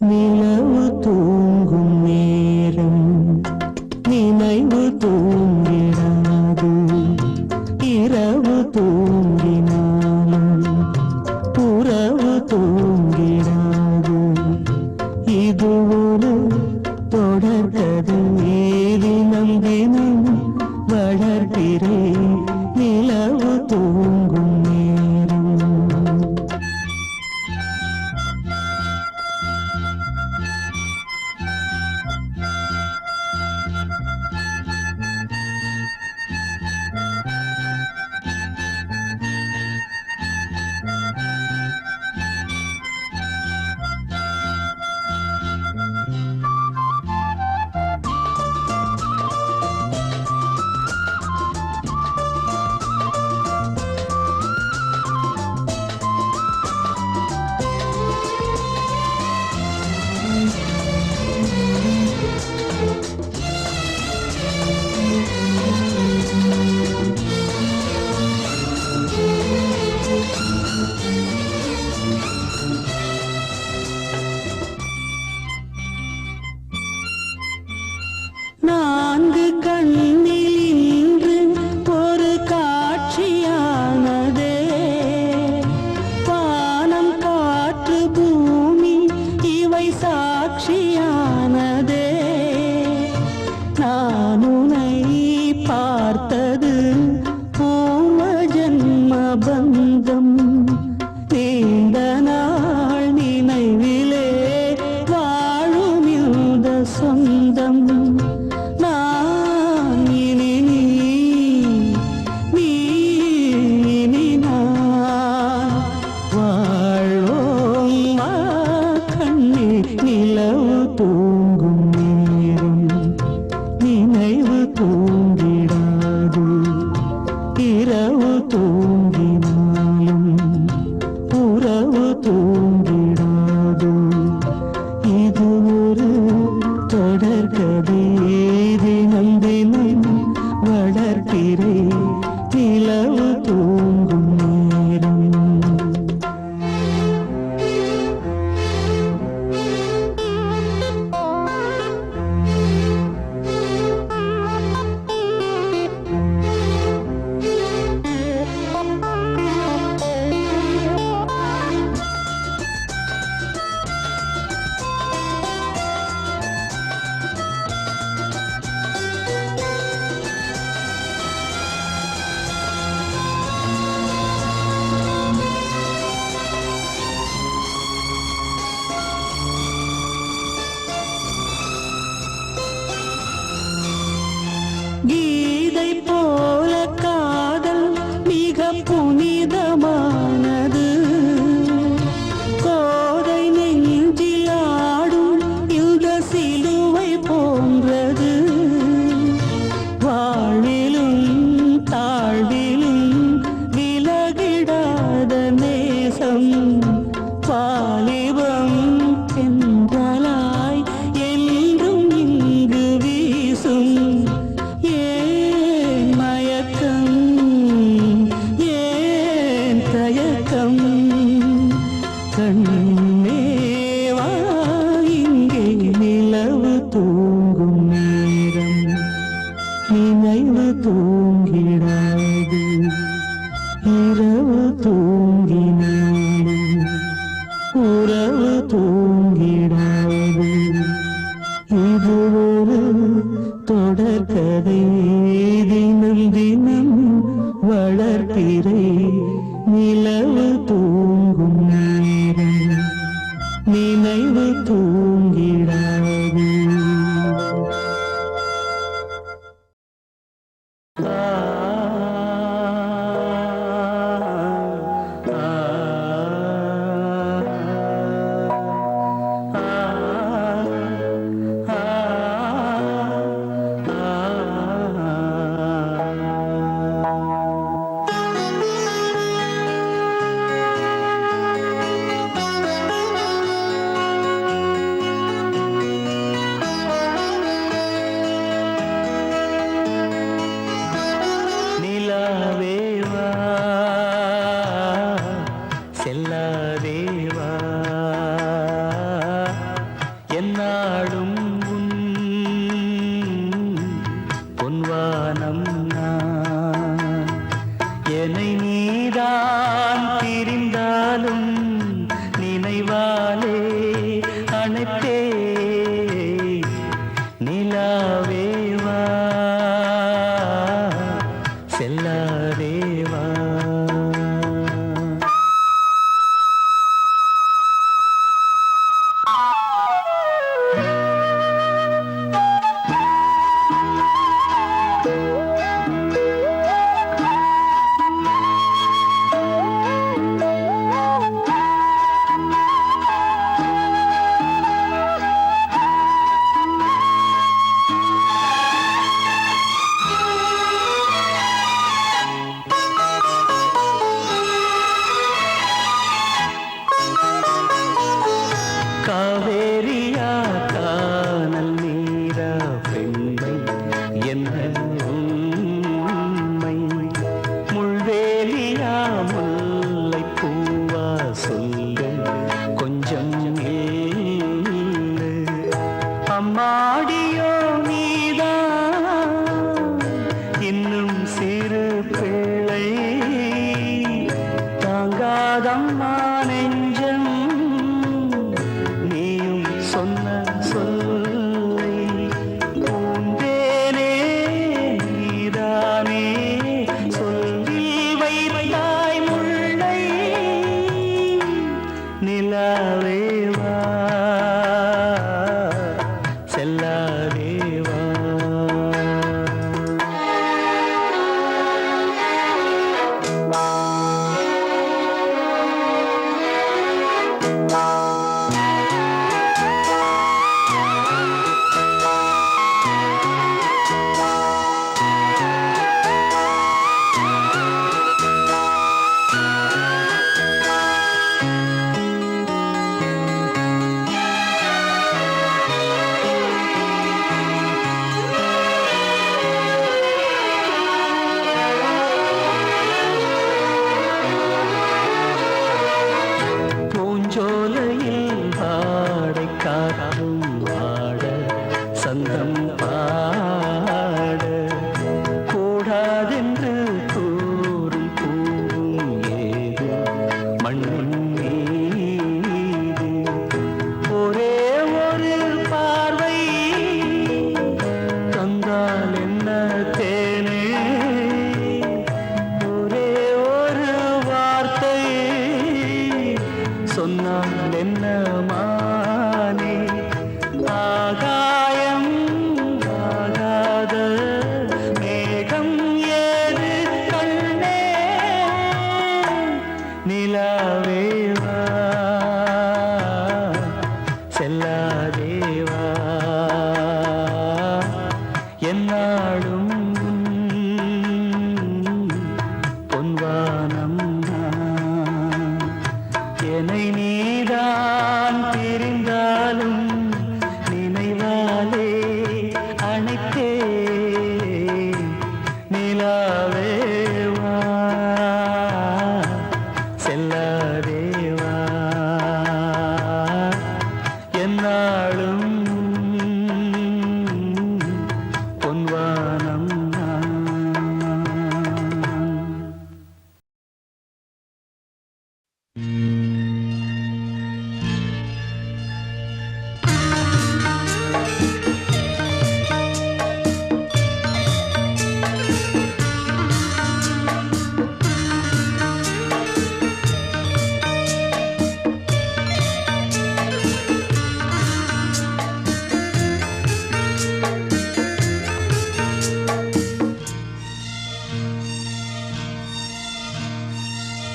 நிலவு தூங்கும் நேரம் நினைவு தூங்கிடாது. இரவு தூங்கினாலும் உறவு தூங்கிடாது. இது ஒரு தொடர்கதை. தினம் தினம் வளர்கிறேன் நிலவு தூங்கும் நேரம். நான்கு கண்ணில் இன்று ஒரு காட்சியானதே. வானம் காற்று பூமி இவை சாட்சியானதே. நான் உன்னை பார்த்தது பூர்வ ஜன்ம பந்தம். நீண்ட நாள் நினைவிலே வாழும் இந்த சொந்தம். நான் இனி நீ இனி நான் வாழ்வோம் வா கண்ணே. நிலவு தூங்கும் நேரம் நினைவு தூங்கிடாது. இரவு தூங்கினாலும் உறவு தூங்கிடாது. இது ஒரு தொடர்கதை. தினம் தினம் வளர்க்கிறேன் நிலவு தூங்கும் நேரம். கீதை போல காதல் மிக புனிதமானது. கோதை நெஞ்சில் ஆடும் இந்த சிலுவை போன்றது. வாழ்விலும் தாழ்விலும் விலகிடாத நேசம். வாலிபம் என்றலாய் என்றும் இங்கு வீசும். ஏன் மயக்கம் ஏன் தயக்கம். கண்ணேவா இங்கே நிலவு தூங்கும் நேரம் நினைவு தூங்கிடாது. இரவு தூங்கினாலும் உறவு தூங்கிடாது. இது ஒரு தொடர்கதை. தினம் தினம் வளர்க்கிறேன் நிலவு தூங்கும் நேரம் நினைவு தூங்கிடாது. நினைவாலே அணைத்தே நிலாவேவா செல்லாதேவா. காவேரியா கானல் நீரா பெண்மை என்ன உண்மை? முள்வேலியா முல்லை பூவா சொல்லு கொஞ்சம் ஏழு. அம்மாடியோ நீதான் இன்னும் சிறு பிள்ளை தாங்காதம்மா நெஞ்சம் சொன்ன சொல்லை. பூந்தேனே நீதானே சொல்லில் வைத்தாய் முல்லை. நிலாவேவா செல்லாதேவா. பூஞ்சோலையில் பாடை காற்றும் பாட சந்தம் பாட கூடாதென்று கூறும் பூவும் ஏது மண்ணின் மீது. ஒரே ஒரு பார்வை தந்தால் என்ன தேனே? ஒரே ஒரு வார்த்தை சொன்னால் என்ன மானே? ஆகாயம் ஆகாத மேகம் ஏது கண்ணே? நிலாவேவா செல்லாதேவா. என்னாலும் பொன்வானம் என்னை நீதான் பிரிந்தாலும் நினைவாலே அணைத்தே நிலாவேவா செல்லாதேவா. என்னாலும் பொன்வானம்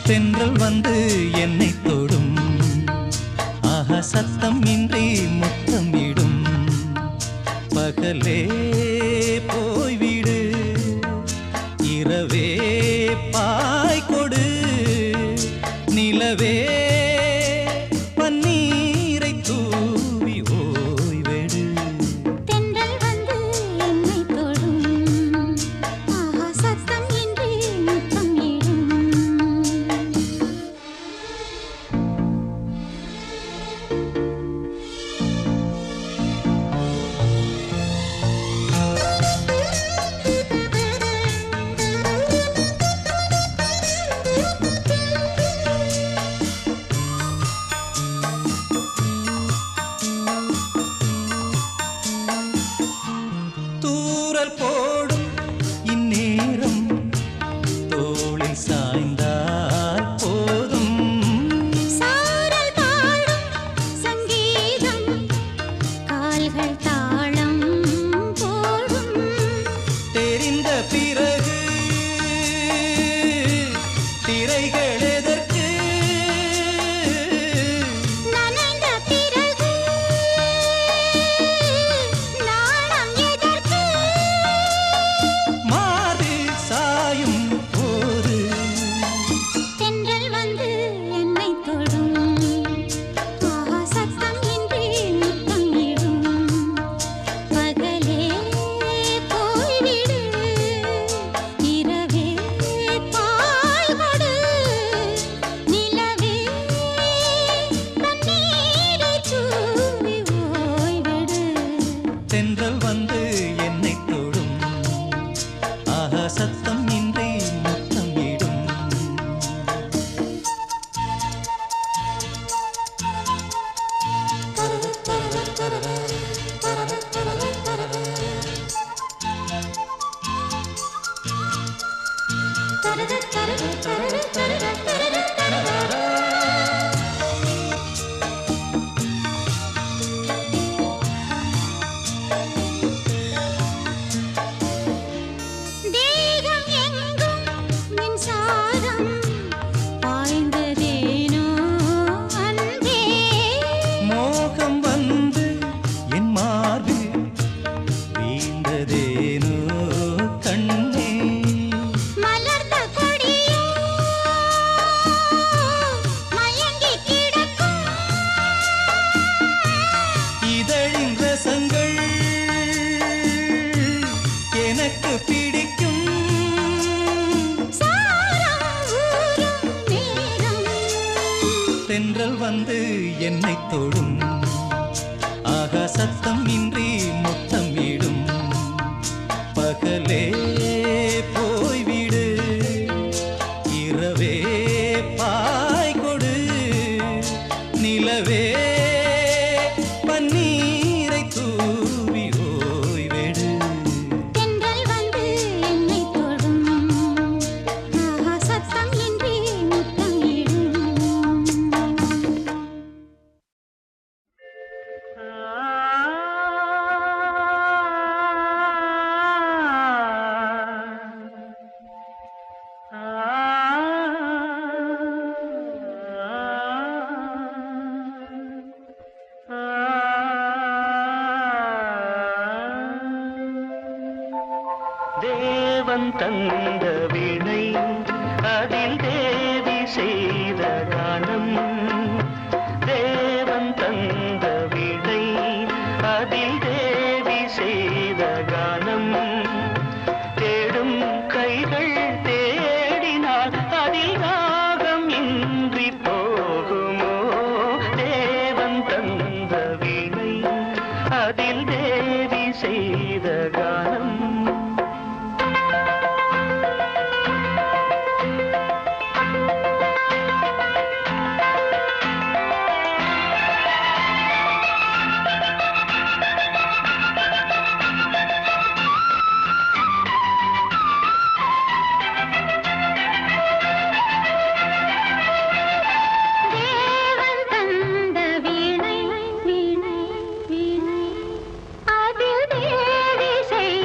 தென்றல் வந்து என்னை தொடும், ஆஹா சத்தம் இன்றி முத்தம் இடும். பகலே போய்விடு, இரவே பாய் கொடு, நிலவே பன்னீரை தூவி ஓய்வெடு. தென்றல் வந்து என்னை தொடும், ஆஹா சத்தம் இன்றி முத்தம் இடும். தென்றல் வந்து என்னை தொடும் ஆகா சத்தம் இன்றி முத்தம் இடும் பகலே போய்விடு இரவே பாய் கொடு நிலவே பன்னீரை தூவி ஓய்வெடு தென்றல் வந்து என்னை தொடும் ஆஹா சத்தம் இன்றி முத்தம் இடும் தேவன் தந்த வீணை அதில் தேவி செய்த கானம் தேவன் தந்த வீணை அதில் தேவி செய்த கானம் தேடும் கைகள் தேடினால் அதில் ராகம் இன்றி போகுமோ தேவன் தந்த வீணை அதில் தேவி செய்த கானம் தேவன் தந்த வீணை வீணை வீணை அதில் தேவி செய்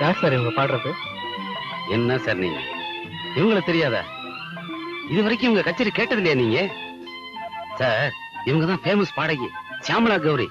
யார் சார் இவங்க பாடுறது? என்ன சார் நீங்க இவங்கள தெரியாதா? இது வரைக்கும் இவங்க கச்சேரி கேட்டது இல்லையா நீங்க? சார் இவங்க தான் ஃபேமஸ் பாடகி Shyamala Gowri.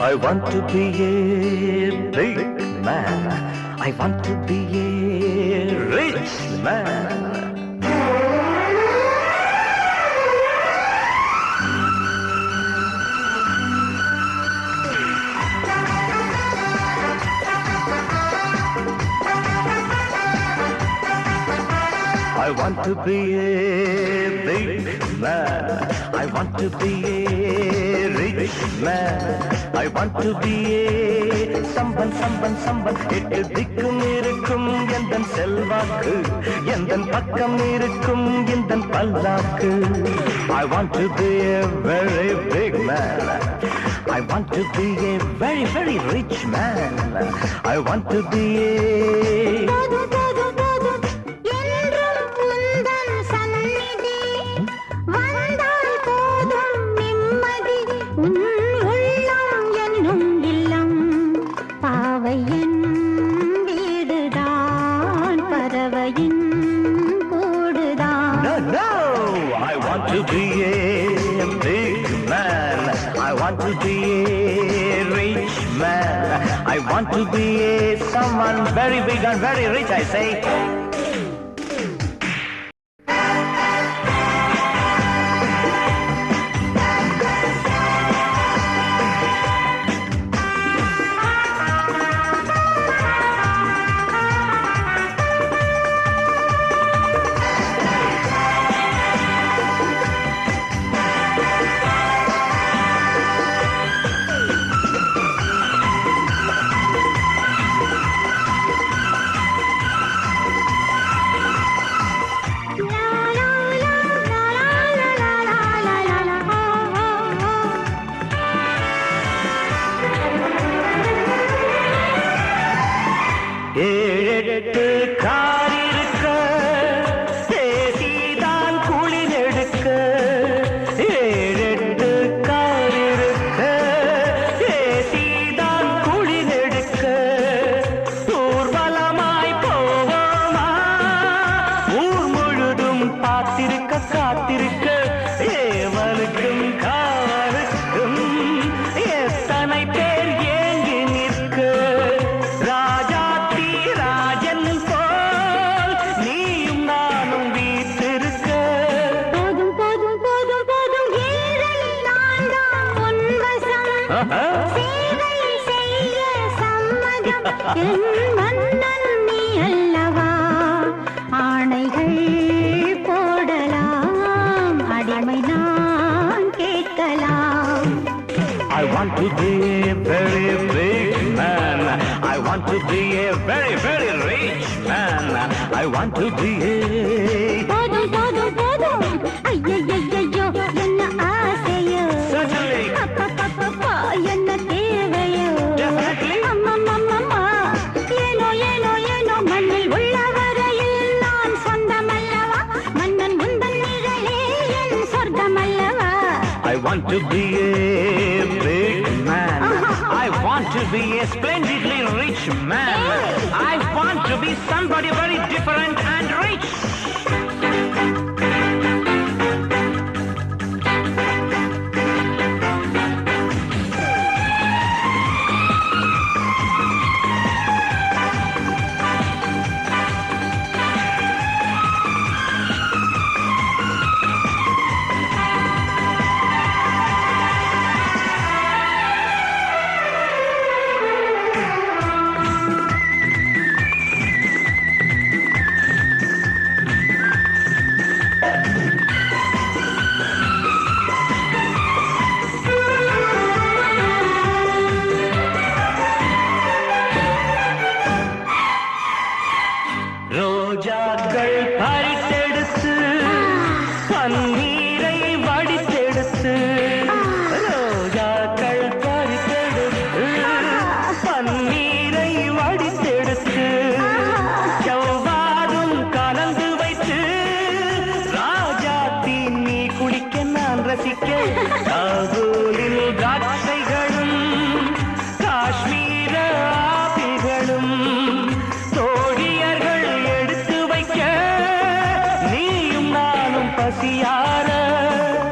I want to be a big man. I want to be a rich man. I want to be a big man. I want to be a rich man. I want to be a someone. எட்டு திக்கும் இருக்கும் எந்தன் செல்வாக்கு, எந்தன் பக்கம் இருக்கும் எந்தன் பல்லாக்கு. I want to be a very big man. I want to be a very, very rich man. I want to be a to be a big man. I want to be a rich man. I want to be a someone very big and very rich, I say. ஏழெட்டு car இருக்க தேசிதான் குளிர் எடுக்க ஏழெட்டு car இருக்க தேசிதான் குளிர் எடுக்க ஊர்வலமாய் போவோமா ஊர் முழுதும் பார்த்திருக்க காத்திருக்க ஏவலுக்கும் காவலுக்கும் எத்தனை பேர் ஏங்கி நிற்க ராஜாத்தி ராஜன் போல் நீயும் நானும் வீட்டிருக்க போதும் போதும் போதும் போதும் ஏழலில் நான் தான் உன்வசம் சேவை செய்ய சம்மதம் என் மன்னன் நீ அல்லவா ஆணைகள் போடலாம் அடிமை நான் கேட்கலாம் I want to be a very big man. I want to be a very, very rich man. I want to be a... போதும் போதும் போதும் ஐயையையோ என்ன ஆசையோ Certainly. அப்பப்பப்பப்பா, என்ன தேவையோ Definitely. அம்மம்மம்மம்மா, ஏனோ ஏனோ ஏனோ மண்ணில் உள்ள வரையில் நான் சொந்தமல்லவா மன்னன் முந்தன் நிழலே என் சொர்க்கமல்லவா I want to be a big man. I want to be a splendidly rich man. I want to be somebody very different and rich. ரோஜாக்கள் பறித்தெடுத்து பன்னீரை வடித்தெடுத்து ரோஜாக்கள் பறித்தெடுத்து பன்னீரை வடித்தெடுத்து செவ்வாதும் கலந்து வைத்து ராஜாத்தி நீ குடிக்க நான் ரசிக்க காதூலில் திராட்சைகளும் காஷ்மீர ஆப்பிகளும் தோழியர்கள் எடுத்து வைக்க நீயும் நானும் பசியார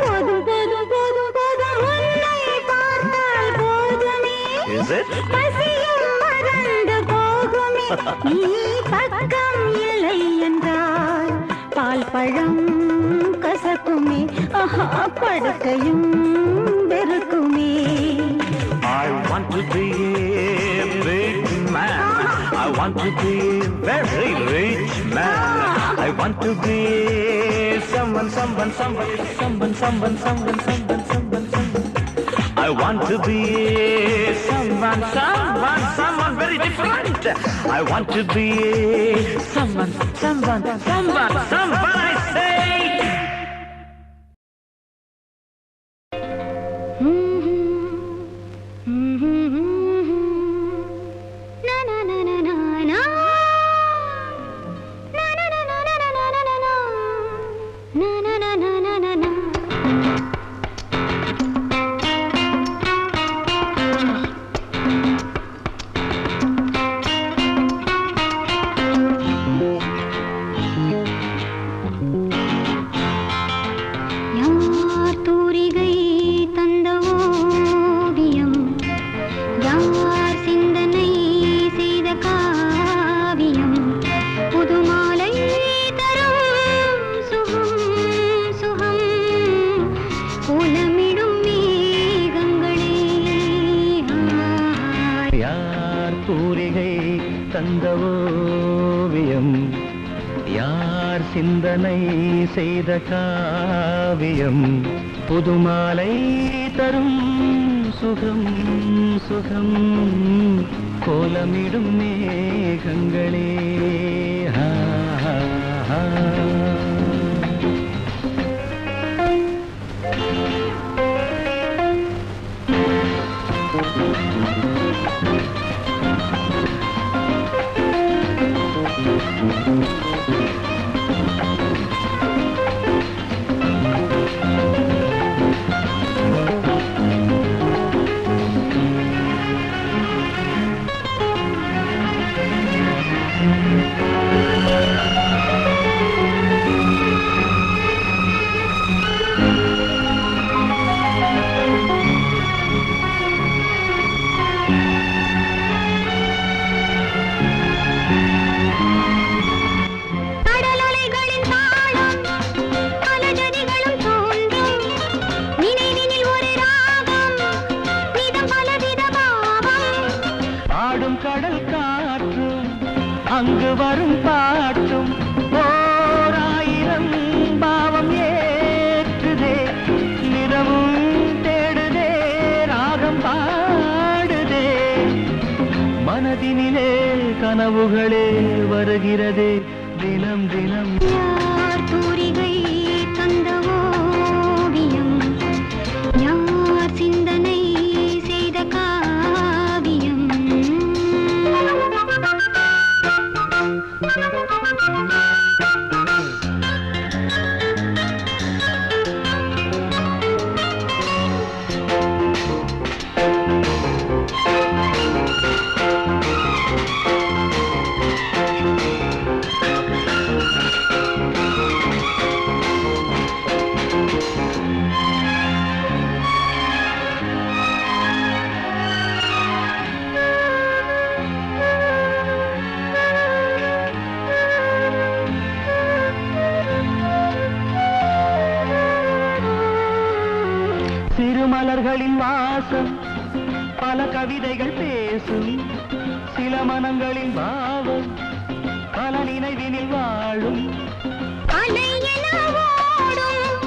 போதும் போதும் போதும் போதும் உன்னை பார்த்தால் போதுமே Is it? பசியும் மறந்து போகுமே நீ பக்கம் இல்லை என்றால் பால் பழம் கசக்குமே ஆஹா படுக்கையும் வெறுக்குமே I want to be a big man. I want to be a very rich man. I want to be someone. I want to be someone very different. I want to be someone, I say. na na na na na na na na na na na na na na na na na na யார் தூரிகை தந்த ஓவியம் யார் சிந்தனை செய்த காவியம் புதுமாலை தரும் சுகம் சுகம் கோலமிடும் மேகங்களே யார் தூரிகை தந்த ஓவியம் யார் சிந்தனை செய்த காவியம் புதுமாலை தரும் சுகம் சுகம் கோலமிடும் மேகங்களே ஹா, ஹா, ஹா. கடல் காற்றும் அங்கு வரும் பாட்டும் ஓராயிரம் பாவம் ஏற்றுதே நிறமும் தேடுதே ராகம் பாடுதே மனதினிலே கனவுகளே வருகிறதே தினம் தினம் யார் தூரிகை தந்த ஓவியம் யார் சிந்தனை செய்த காவியம் சிறுமலர்களின் வாசம் பல கவிதைகள் பேசும் சில மனங்களின் பாவம் பல நினைவினில் வாழும் அலை என ஓடும்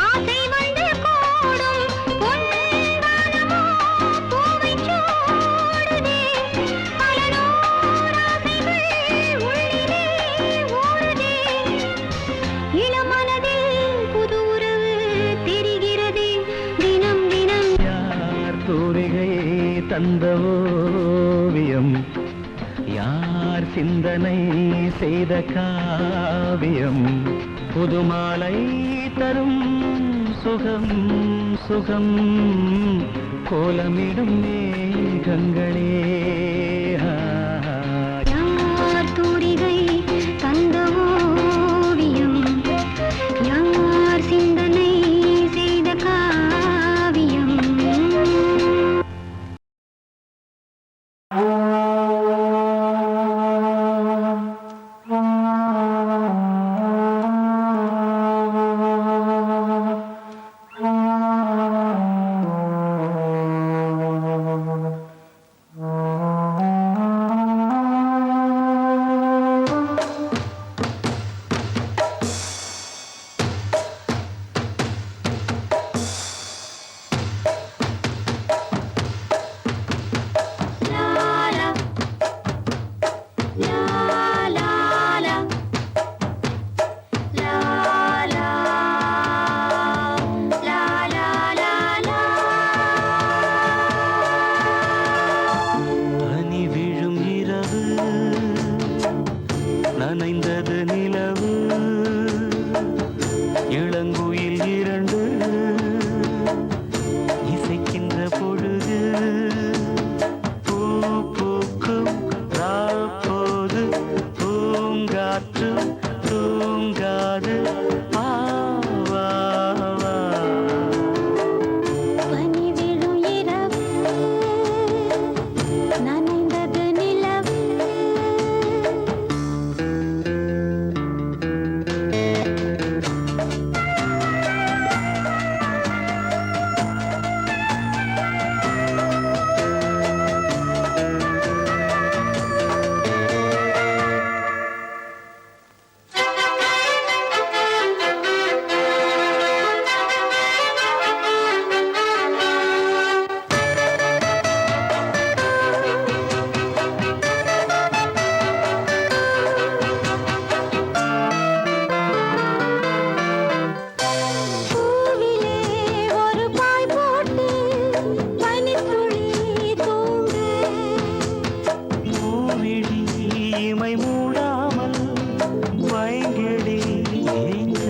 ஆசை வந்து கூடும் பொன்வானமோ பூவைச் சூடுதே பல நூறாசைகள் உள்ளிலே ஊறுதே இளமனதில் புது உறவு தெரிகிறதே தினம் தினம் யார் தூரிகை தந்த ஓவியம் யார் சிந்தனை செய்த காவியம் புதுமாலை தரும் சுகம் சுகம் கோலமிடும் மேகங்களே யார் தூரிகை தந்த ஓவியம் யார் சிந்தனை செய்த காவியம் பனி விழும் இரவு நனைந்தது நிலவு இளங்குயில் இரண்டு இசைக்கின்ற பொழுது பூ பூக்கும் ராப்போது பூங்காற்று தூங்காது வா, வா, வா. பனி விழும் இரவு நனைந்தது நிலவு பூவிலே ஒரு பாய் போட்டு பனித்துளி தூங்கு பூவிழி இமை மூடாமல் வைங்கிழி ஏங்க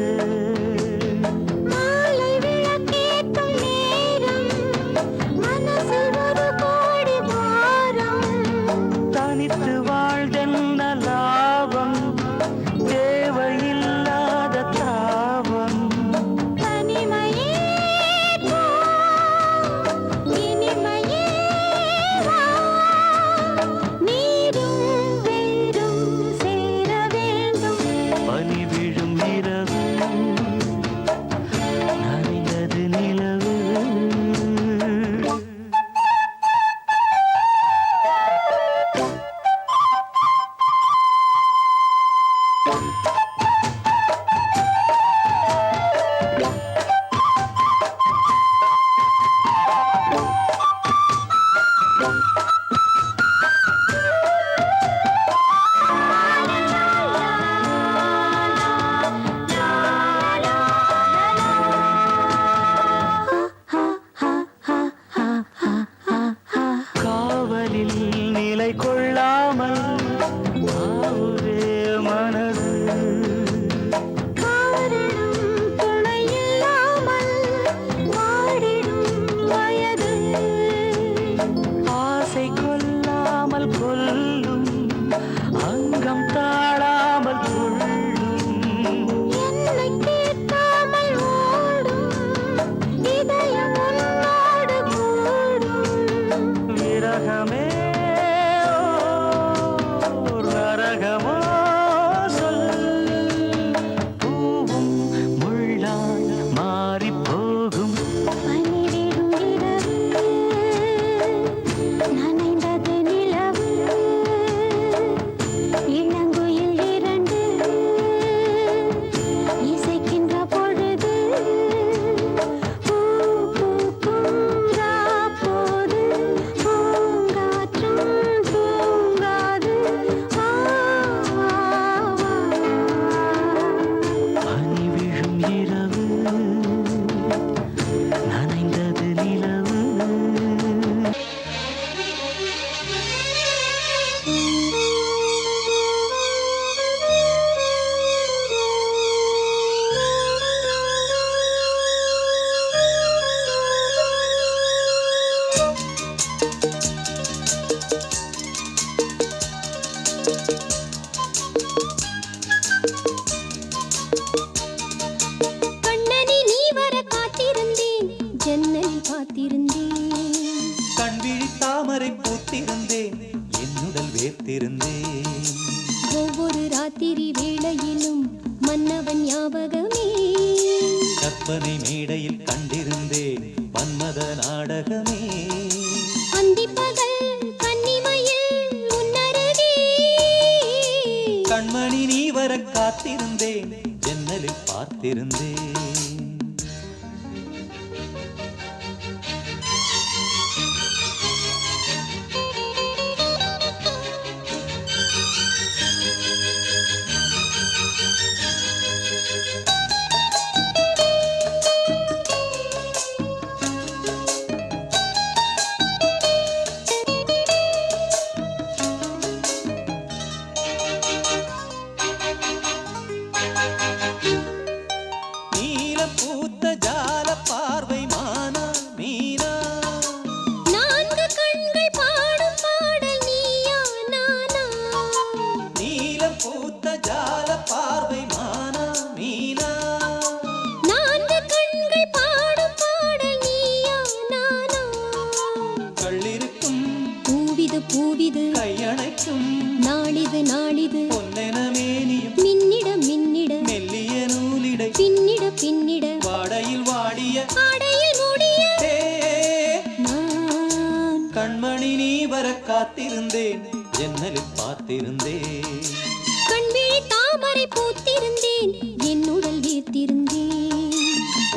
மாலை விளக்கேற்றும் நேரம் மனசில் ஒரு கோடி பாரம் தனித்து வாழ்தென்ன லாபம் தேவையில்லாத தாபம் தனிமையே போ இனிமையே வா நீரும் வேரும் சேர வேண்டும் பனி விழும் இரவு நனைந்தது நிலவு சொல்லும் அங்கம் தாழாமல் துள்ளும் என்னை கேட்காமல் ஓடும் இதயம் உன்னோடு கூடும் விரகமே ஓர் நரகமோ சொல் பூவும் முள்ளாய் மாறிப் போகும் பனிவிடும் இரவு நனைந்தது நிலவு இளங்குயில் இரண்டு இசைக்கின்ற பொழுது பூ பூக்கும் ராப்போது பூங்காற்றும் தூங்காது வா வா பனி விழும் இரவு நனைந்தது நிலவு கண்ணனி நீ வர காத்திருந்தேன் ஜன்னலில் காத்திருந்தேன் கண்விழி தாமரை பூத்திருந்தேன் என்னுடல் வேர்த்திருந்தேன் ஒவ்வொரு ராத்திரி வேளையிலும் மன்னவன் ஞாபகமே கற்பனை மேடையில் கண்டிருந்தேன் மன்மத நாடகமே அந்திப்பகல் கன்னிமையில் உன்னருகே கண்மணி நீ வர காத்திருந்தேன் ஜன்னலில் பார்த்திருந்தேன் நீலம் பூத்த ஜால பார்வை மானா மீனா நான்கு கண்கள் பாடும் பாடல் நீயா நானா நீலம் பூத்த ஜால பார்வை மானா மீனா நான்கு கண்கள் பாடும் பாடல் நீயா நானா கள்ளிருக்கும் பூவிது பூவிது கையணைக்கும் நாளிது நாளிது பொன்னென மேனியும் மின்னிட மின்னிட மெல்லிய நூலிடை பின்னிட பின்னிட வாடையில் வாடிய ஆடையில் மூடிய தே நான் கண்மணி நீ வர காத்திருந்தேன் ஜன்னலில் பார்த்திருந்தேன் கண்விழி தாமரை பூத்திருந்தேன் என்னுடல் வீர்த்திருந்தேன்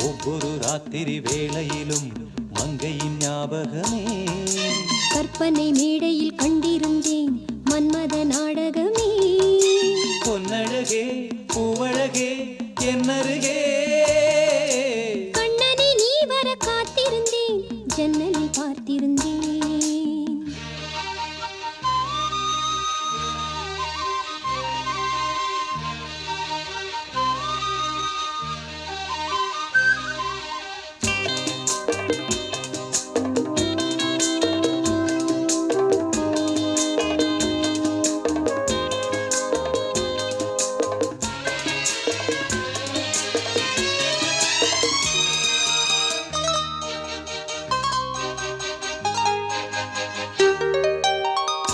ஒவ்வொரு ராத்திரி வேளையிலும் மங்கையின் ஞாபகமே கற்பனை மேடையில் கண்டிருந்தேன் மன்மத நாடகமே பொன்னழகே பூவழகே என்னருகே கண்ணனி நீ வர காத்திருந்தேன் ஜன்னலில் பார்த்திருந்தேன்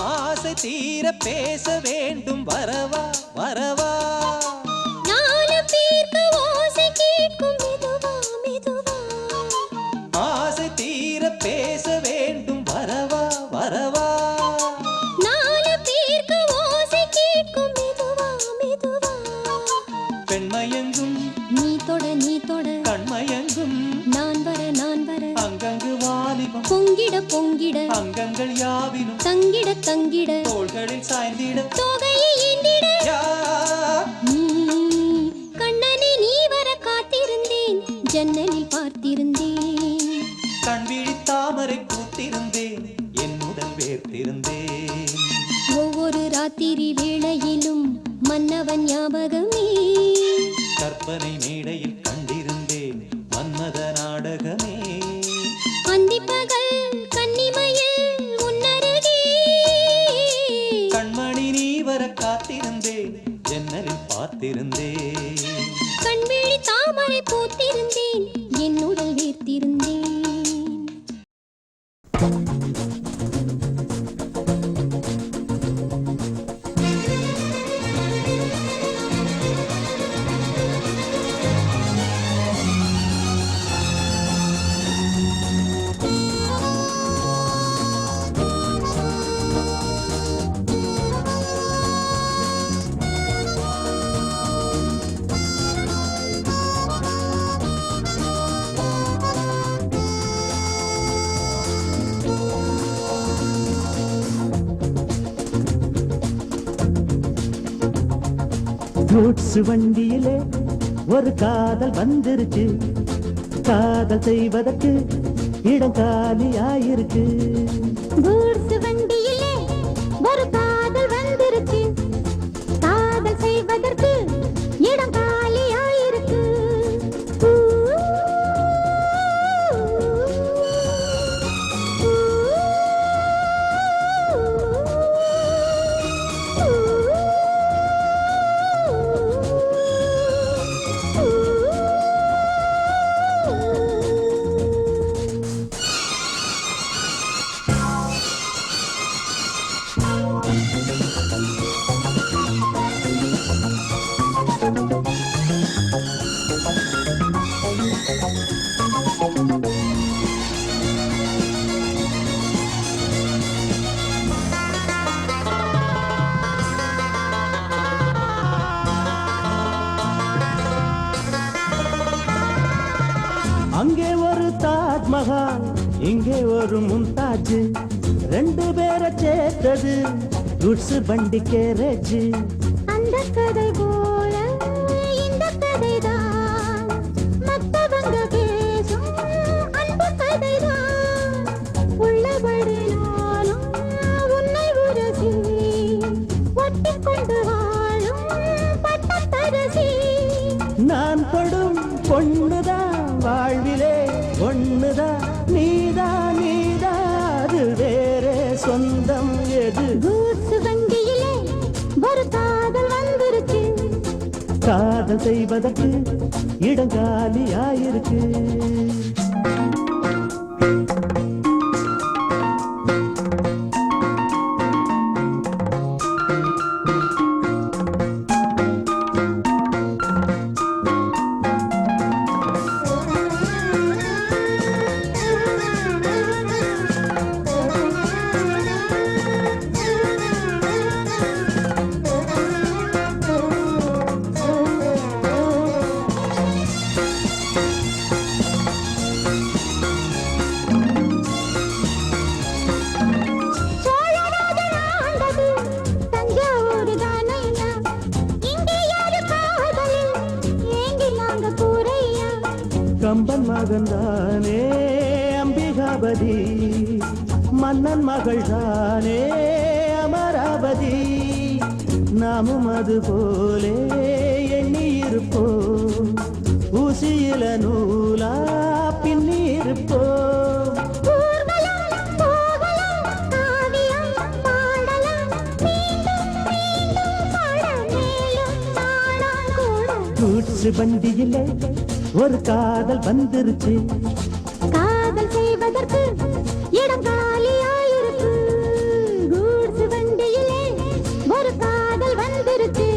ஆசை தீர பேச வேண்டும் வரவா வரவா நாலு பேருக்கு ஓசை கேட்கும் மெதுவா மெதுவா ஆசை தீர பேச வேண்டும் வரவா வரவா நாலு பேருக்கு ஓசை கேட்கும் மெதுவா மெதுவா பெண்மயங்கும் நீ தொட கண்மயங்கும் நான் வர அங்கங்கு வாலிபம் பொங்கிட பொங்கிட அங்கங்கள் யாவினும் தங்கிட தங்கிட தோள்களில் சாய்ந்திட தோகையை ஏந்திட யா நீ கண்ணனி நீ வர காத்திருந்தேன் ஜன்னலில் பார்த்திருந்தேன் கண்விழி தாமரை பூத்திருந்தேன் என்னுடன் வேர்த்திருந்தேன் ஒவ்வொரு ராத்திரி வேளையிலும் மன்னவன் ஞாபகமே கற்பனை மேடையில் கண்டிருந்தேன் மன்மத நாடகமே அந்திப்பகல் கன்னிமையில் உன்னருகே காத்திருந்தேன். கண்விழி தாமரை பூத்திருந்தேன், என் உடல் வீர்த்திருந்தேன். கூட்ஸ் வண்டியிலே ஒரு காதல் வந்துருச்சு, காதல் செய்வதற்கு இடம் காலியாயிருக்கு. கூட்ஸ் வண்டியிலே ஒரு காதல் வந்துருச்சு, காதல் செய்வதற்கு இடம் காலியாயிருக்கு. அங்கே ஒரு தாஜ்மஹால், இங்கே ஒரு மும்தாஜ், ரெண்டு பேரை சேர்த்தது குட்ஸ் வண்டி கேரேஜ். அந்த கதை போல இந்த கதைதான், மத்தவங்க பேசும் அன்பு கதைதான். உள்ளபடி நானும் உன்னை உரசி, ஒட்டிக்கொண்டு வாழும் பட்டத்தரசி. நான் படும் பொண்ணுதான் வாழ்விலே ஒண்ணுதான், நீதான் நீதான், அது வேறே சொந்தம் எது? கூட்ஸ் வண்டியிலே ஒரு காதல் வந்துருச்சு, காதல் செய்வதற்கு இடம் காலியாயிருக்கு. சோழராஜன் ஆண்டது தஞ்சாவூர் தானையா, இங்கே யாரு காதலில் ஏங்கி நாங்க கூரையா. கம்பன் மகன்தானே அம்பிகாபதி, மன்னன் மகள் தானே அமராவதி. நாமும் அது போலே எண்ணி இருப்போம், ஊசியில நூலா பின்னி இருப்போம். ஊர்வலம் போகலாம், காவியம் பாடலாம், மீண்டும் மீண்டும் பாட மேலும் நாடாம் கூட. கூட்ஸ் வண்டியிலே ஒரு காதல் வந்துருச்சு, காதல் செய்வதற்கு இடம் காலியாயிருக்கு. கூட்ஸ் வண்டியிலே ஒரு காதல் வந்துருச்சு,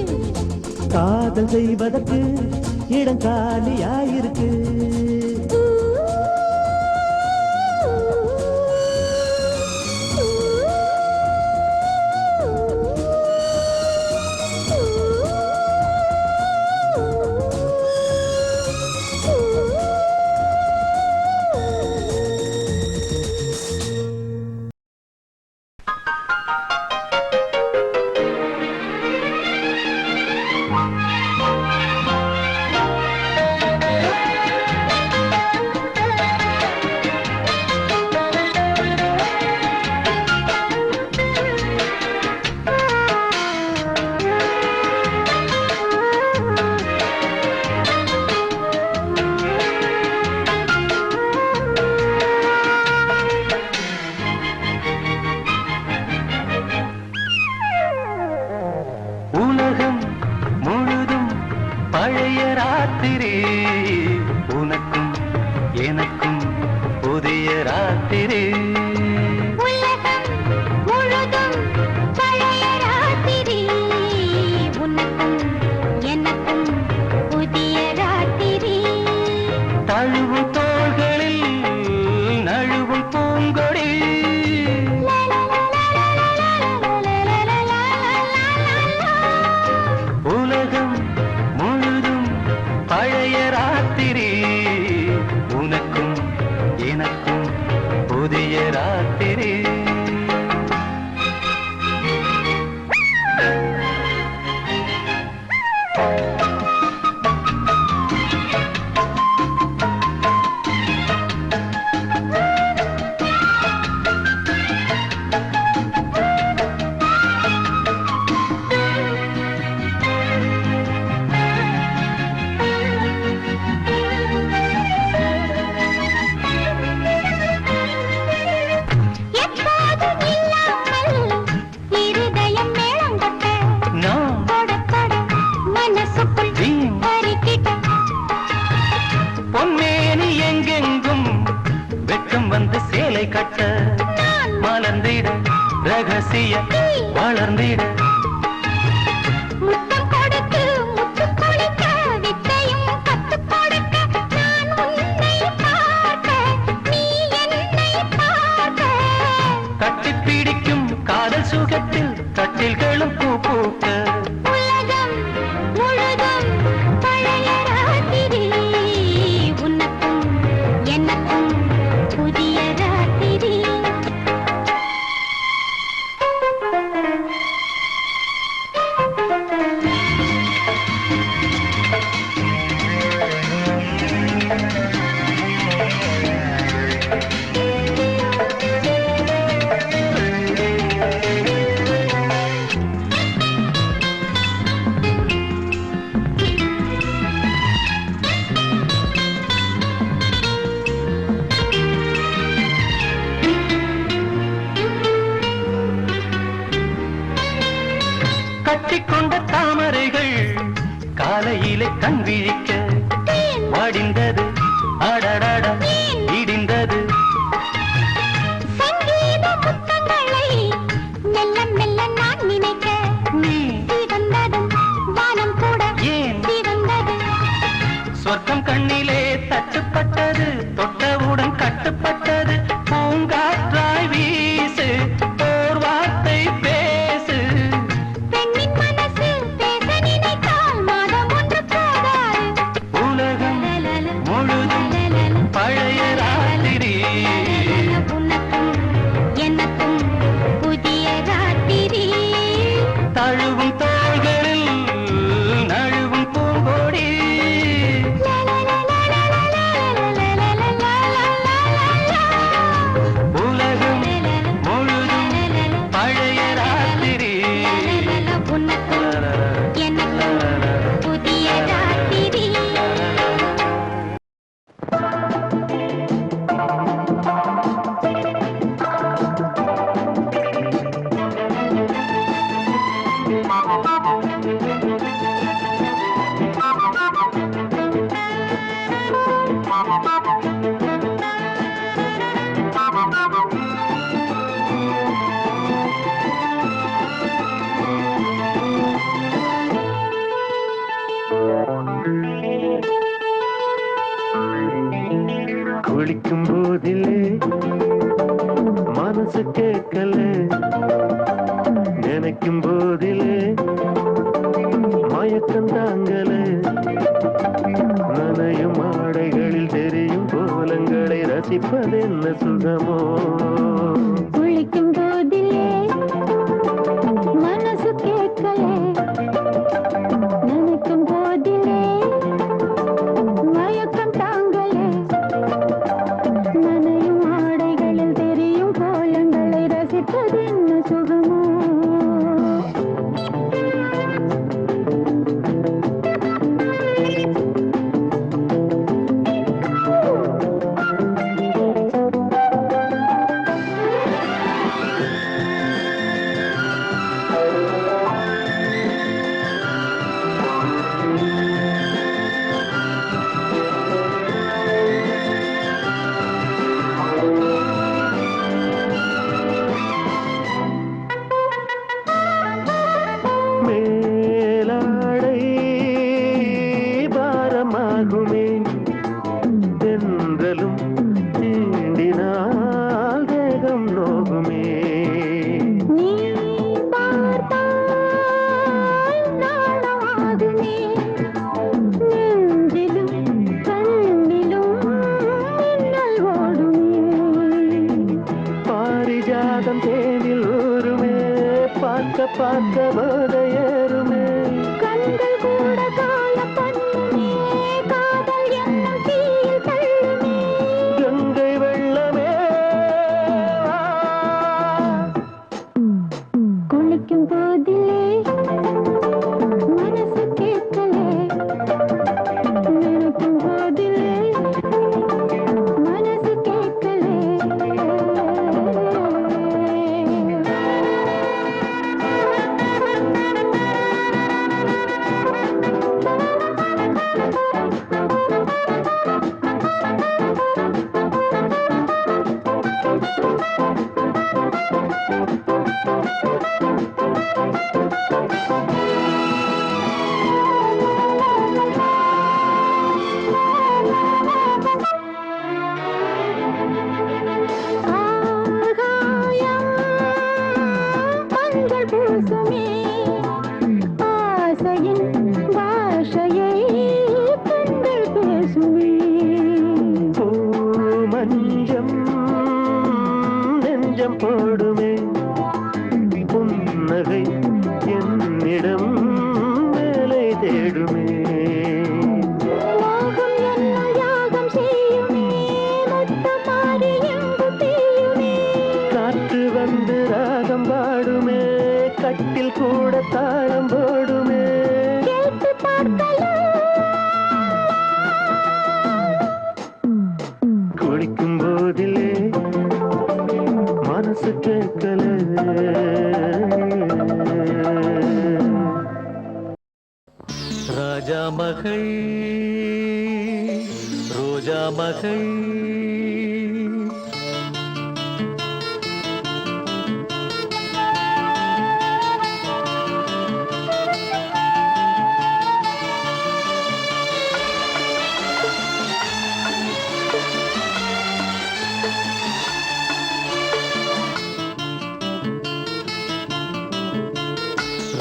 காதல் செய்வதற்கு இடம் காலியாயிருக்கு. புதிய ராத்திரி உனக்கும் எனக்கும் புதிய ராத்திரி உலகம் முழுதும் பழைய ராத்திரி உனக்கும் எனக்கும் புதிய ராத்திரி தழுவும் தோள்களில் நழுவும் பூங்கொடி உலகம் முழுதும் பழைய ராத்திரி உனக்கும் எனக்கும் புதிய ராத்திரி எப்போதும் இல்லாமல் இருதயம் மேளம் கொட்ட நான் தொட தொட மனசுக்குள் வீண் பறிக்கிட்ட பொன்மேனி எங்கெங்கும் வெட்கம் வந்து சேலை கட்ட மலர்ந்திட ரகசிய வளர்ந்திட முத்தம் கொடுத்து முத்து குளிக்க வித்தையும் கத்துக் கொடுக்க நான் உன்னை பார்க்க நீ என்னை பார்க்க கட்டிப் பிடிக்கும் காதல் சுகத்தில் கட்டில்களும் பூ பூக்க உலகம் முழுதும் பழைய ராத்திரி உனக்கும் எனக்கும் புதிய ராத்திரி கட்டிக்கொண்ட தாமரைகள் காலையிலே கண் விழிக்க வடிந்தது அடடட இடிந்தது சங்கீத முத்தங்களை மெல்ல மெல்ல நான் நினைக்க நீ சிவந்ததும் வானம் கூட ஏன் சிவந்தது சொர்க்கம் கண்ணிலே தட்டுப்பட்டது தொட்டவுடன் கட்டுப்பட்டது பூங்காற்றாய் வீசு ஓர் வார்த்தை பேசு பெண்ணின் மனசு பேச நினைத்தால் மாதம் ஒன்று போதாது உலகம் முழுதும் பழைய ராத்திரி உனக்கும் எனக்கும் புதிய ராத்திரி தழுவும் தோள்களில் நழுவும் பூங்கொடி உலகம் முழுதும் பழைய ராத்திரி உனக்கும் எனக்கும் புதிய ராத்திரி குளிக்கும் போதிலே மனசு கேட்கல நினைக்கும் போதிலே மயக்கம் தாங்கல நனையும் ஆடைகளில் தெரியும் கோலங்களை ரசிப்பதென்ன சுகமோ குளிக்கும் போதிலே மனசு கேட்கலே நினைக்கும் போதிலே மயக்கம் தாங்கலே நனையும் ஆடைகளில் தெரியும் கோலங்களை ரசிப்பது என்ன சுகமோ பார்க்க போத ஏறுமே கண்கள் கூட கால பண்ணுமே காதல் என்னும் தீயில் தள்ளுமே கங்கை வெள்ளமே குளிக்கும் போதிலே மனசு கேட்கலே நினைக்கும் போதிலே மனசு கேட்கலே ஆகாயம் மஞ்சள் பூசுமே ஆசையின் பாஷையை பெண்கள் பேசுமே மஞ்சம் நெஞ்சம் போடுமே புன்னகை என்னிடம் வேலை தேடுமே மோகம் என்ன யாகம் செய்யுமே முத்தமாரி எங்கு பெய்யுமே காற்று வந்து ராகம் பாடுமே கட்டில் கூட தாளம் போடுமே கேட்டு பார்க்கலாம் குளிக்கும் போதிலே மனசு கேட்கல ராஜா மகள் ரோஜா மகள்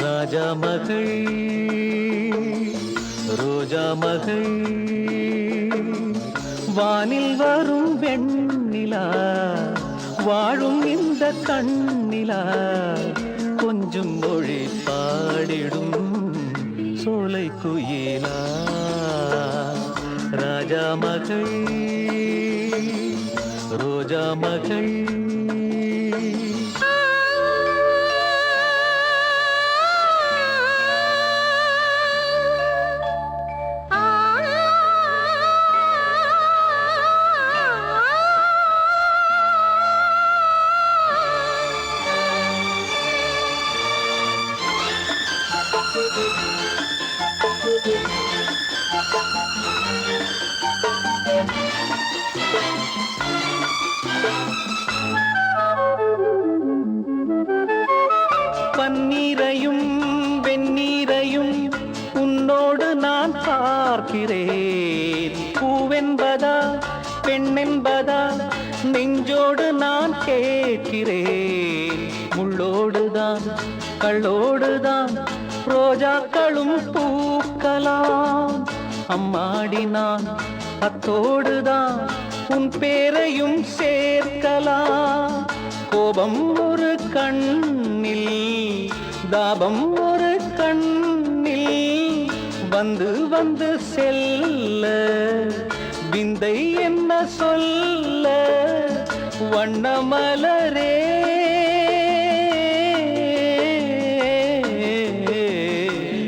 ராஜா மகள் ரோஜா மகள் வானில் வரும் வெண்ணிலா வாழும் இந்த கண்ணிலா கொஞ்சம் மொழி பாடிடும் சோலை குயிலா ராஜா மகள் ரோஜா மகள் பன்னீரையும் வெந்நீரையும் உன்னோடு நான் பார்க்கிறேன் பூவென்பதா பெண்ணென்பதா நெஞ்சோடு நான் கேட்கிறேன் முள்ளோடுதான் கள்ளோடுதான் ரோஜாக்களும் பூக்கலாம் அம்மாடி நான் அத்தோடுதான் உன் பேரையும் சேர்க்கலாம் கோபம் ஒரு கண்ணில் தாபம் ஒரு கண்ணில் வந்து வந்து செல்ல விந்தை என்ன சொல்ல வண்ணமலரே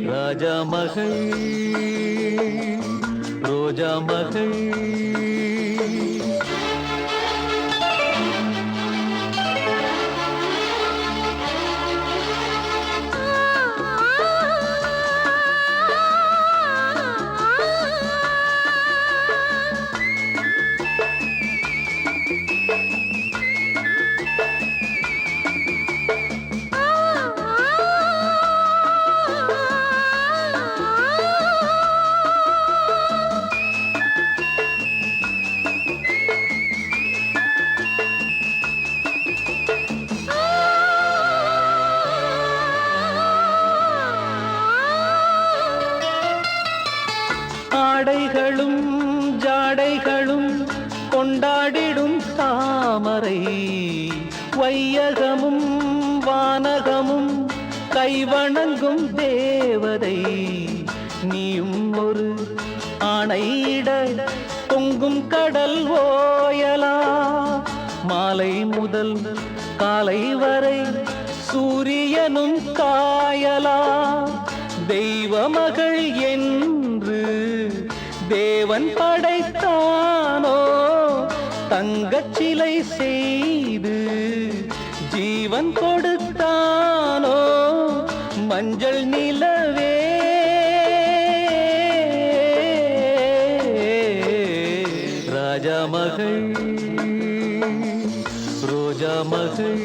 ராஜா மகள் ரோஜா மகள் ஆடைகளும் ஜாடைகளும் கொண்டாடிடும் தாமரை வையகமும் வானகமும் கைவணங்கும் தேவதை நீயும் ஒரு ஆணையிட பொங்கும் கடல் ஓயலா மாலை முதல் காலை வரை சூரியனும் காயலா தெய்வ மகள் என்று தேவன் படைத்தானோ தங்கச் சிலை செய்து ஜீவன் கொடுத்தானோ மஞ்சள் நிலவே ராஜா மகள் ரோஜா மகள்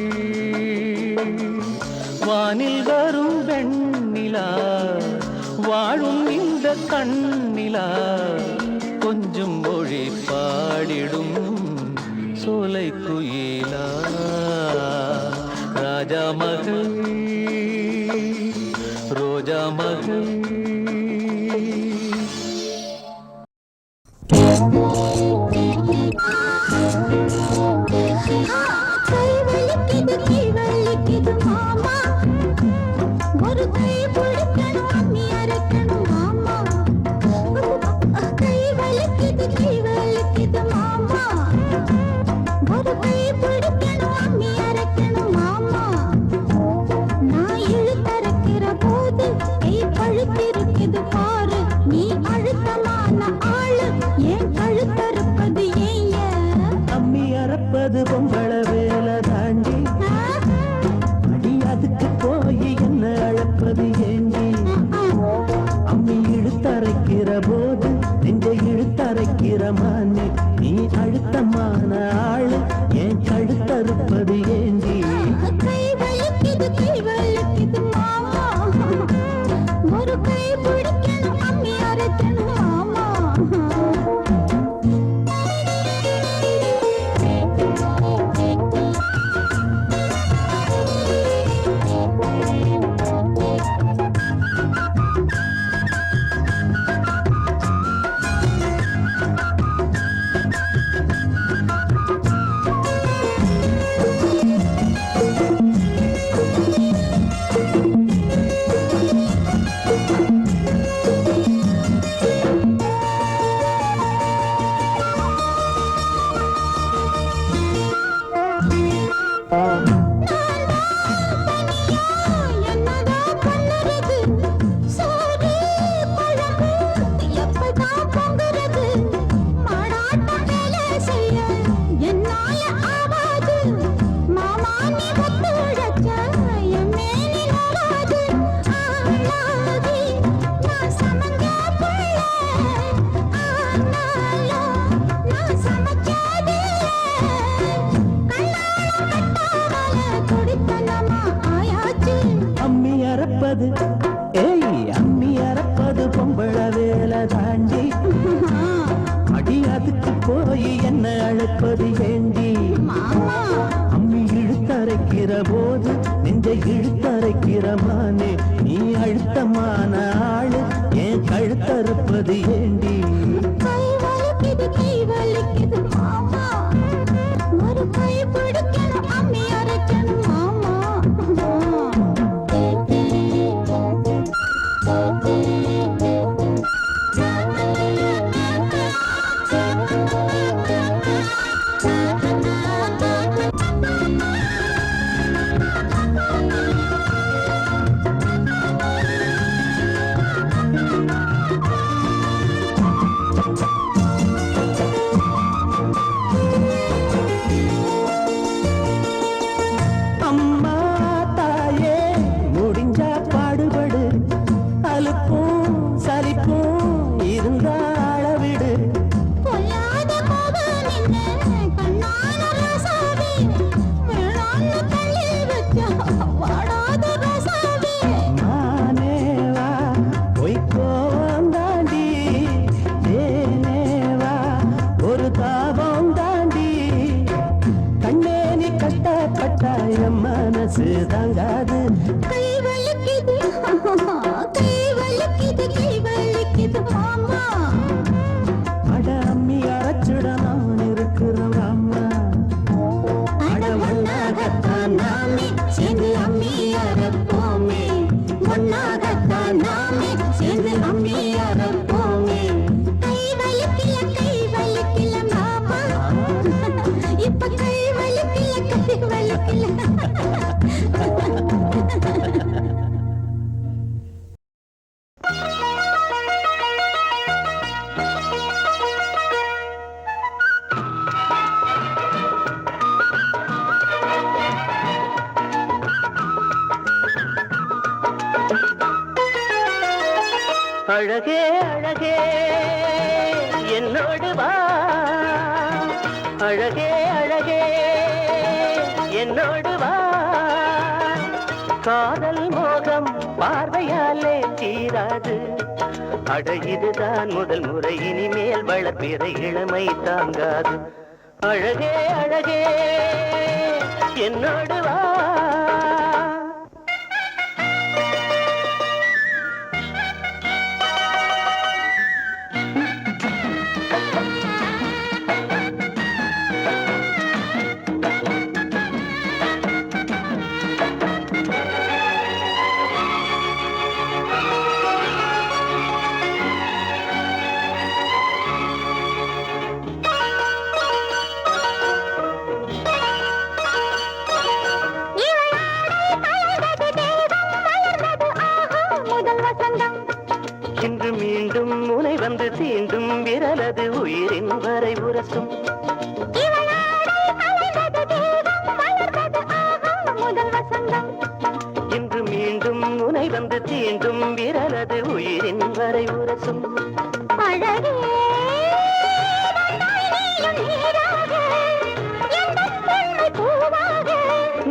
வானில் வரும் வெண்ணிலா வாழும் இந்த கண்ணிலா கொஞ்சம் மொழி பாடிடும் சோலை குயிலா ராஜா மகள் ரோஜா மகள் கை வலிக்குது கை வலிக்குது மாமா ஒரு கை பிடிக்கணும் அம்மி அரைக்கணும் மாமா கை வலிக்குது மாமா ஒரு கை பிடிக்கணும் அம்மி அரைக்கணும் மாமா நான் இழுத்தரைக்கிற போது கை பழுத்திருக்குது பாரு நீ அழுத்தமான ஆளு ஏன் கழுத்தறுப்பது ஏன் அம்மி அறப்பது பொம்பள வேலை தாண்டி அடி அதுக்கு போய் என்ன அழைப்பது ஏண்டி அம்மி இழுத்தரைக்கிற போது நெஞ்சை இழுத்தரைக்கிற மானே நீ அழுத்தமான ஆளு ஏன் கழுத்தறுப்பது ஏண்டி கை வலிக்குது மாமா ஒரு கை பிடிக்கணும் அம்மி அரைக்கணும் மாமா என்னடா பண்ணுறது சோறு குழம்பு எப்பதான் பொங்குறது மாடாட்டம் வேலை செய்ய என்னால ஆவாது மாமா நீ ஒத்து உழைச்ச என் மேனி நோடாது ஆளாகி நான் சமஞ்ச புள்ள ஆனாலும் நான் சமைச்சதில்லை அம்மி அறப்பது அம்மி அறப்பது பொம்பள வேலை தாண்டி அடி அதுக்கு போய் என்ன அழைப்பது ஏண்டி அம்மி இழுத்தரைக்கிற போது நெஞ்சை இழுத்தரைக்கிற மானே நீ அழுத்தமான ஆளு ஏன் கழுத்தறுப்பது ஏண்டி கை வலிக்குது மாமா ஒரு கை பிடிக்கணும் அம்மி அரைக்கணும் மாமா ஒன்னாகத்தான் நாமே சேர்ந்து அம்மியாரப்போமே. கை வலிக்கல மாமா, இப்ப கை வலிக்கல. அழகே அழகே என்னோடு வா, அழகே அழகே என்னோடு வா, காதல் மோகம் பார்வையாலே தீராது, அட இதுதான் முதல் முறை, இனிமேல் வளர்ப்பிற இளமை தாங்காது, அழகே அழகே என்னோடு வா. இன்று மீண்டும் முனை வந்து தீண்டும் விரலது உயிரின் வரை உரசும், இன்று மீண்டும் முனை வந்து தீண்டும் விரலது உயிரின் வரை உரசும்,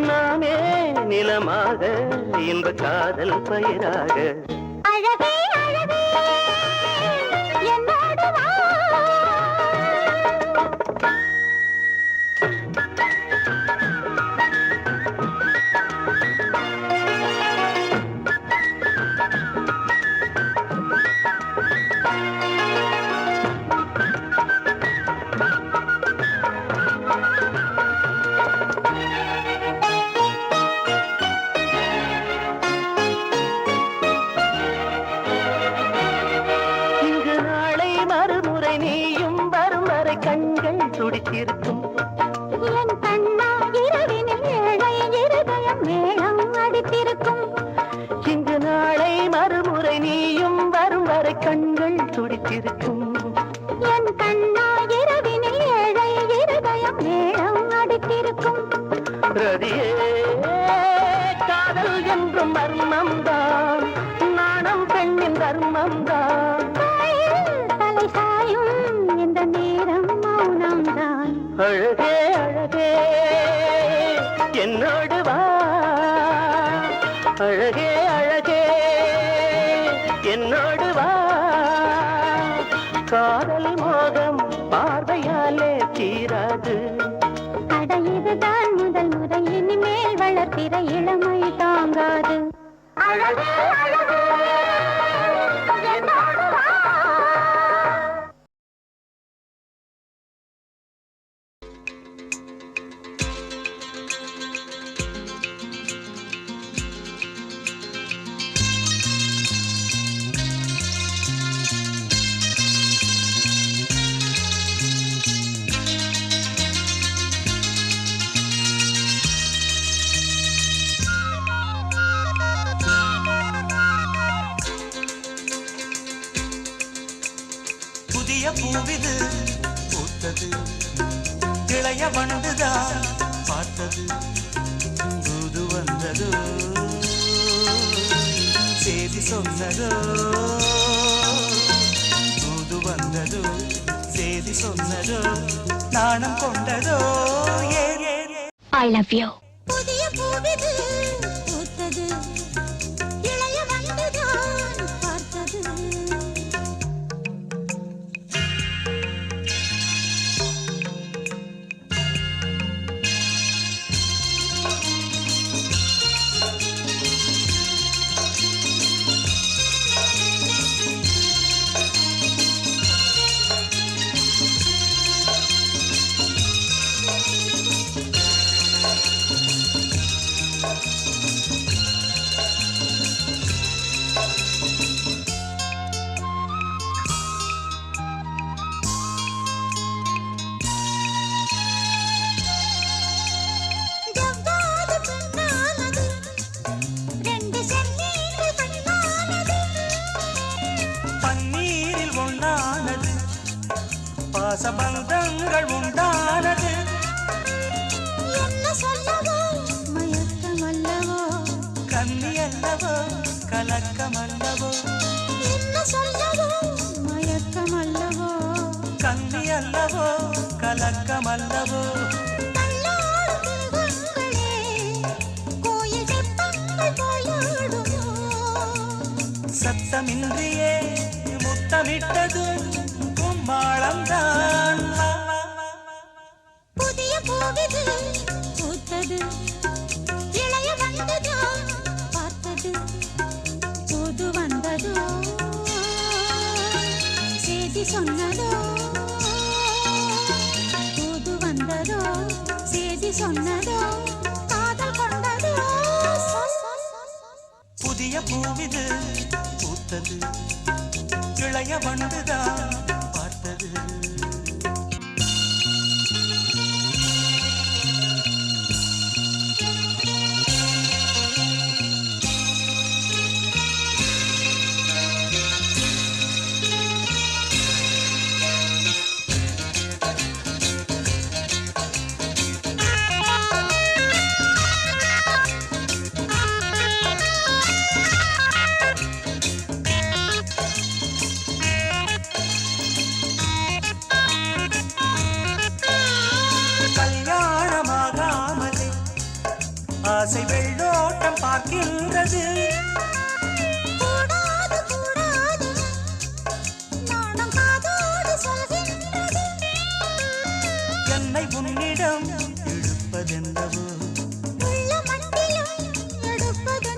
நாமே நிலமாக இன்ப காதல் பயிராக. கண்கள் துடித்திருக்கும் என் கண்ணா இரவினில் ஏழை இருதயம் மேளம் அடித்திருக்கும், இங்கு நாளை மறுமுறை நீயும் வரும் வரை கண்கள் துடித்திருக்கும், என் கண்ணா இரவினில் ஏழை இருதயம் மேளம் அடித்திருக்கும். ரதியே காதல் என்றும் மர்மம்தான், நாணம் பெண்ணின் தர்மம்தான், தலை சாயும் இந்த நேரம் மௌனம்தான். அழகே அழகே என்னோடு வா, அழகே அழகே என்னோடு வா, காதல் மோகம் பார்வையாலே தீராது, அட இதுதான் முதல் முறை, இனிமேல் வளர்த்திற இளமை தாங்காது, அழகே அழகே என்னோடு வா. பூவிது பூத்தது, இளைய வண்டுதான் பார்த்தது, தூது வந்ததோ செய்தி சொன்னதோ, தூது வந்ததோ செய்தி சொன்னதோ, நாணம் கொண்டதோ. I love you. புதிய பூவிது பூத்தது, இளைய வண்டுதான் பார்த்தது. பாசபந்தங்கள் உண்டானது. என்ன சொல்லவோ மயக்கம் அல்லவோ, கன்னி அல்லவோ கலக்கம் அல்லவோ, என்ன சொல்லவோ மயக்கம் அல்லவோ, கன்னி அல்லவோ கலக்கம் அல்லவோ. தள்ளாடும் தெய்வங்களே, கோயில் தெப்பங்கள் போலாடுமோ, சத்தமின்றியே முத்தமிட்டது கும்மாளம்தான். புதிய பூவிது பூத்தது, இளைய வந்ததோ பார்த்தது, புது வந்ததோ செய்தி சொன்னதோ, புது வந்ததோ செய்தி சொன்னதோ, காதல் கொண்டதோ. புதிய பூவிது பூத்தது, இளைய வண்டுதான் பார்த்தது. கல்யாணமாகாமலே ஆசை வெள்ளோட்டம் பார்க்கின்றது. கூடாது கூடாது நாணம் காதோடு சொல்கின்றது, என்னை உன்னிடம் இழுப்பதென்னவோ, உள்ள மட்டிலும் எடுப்பது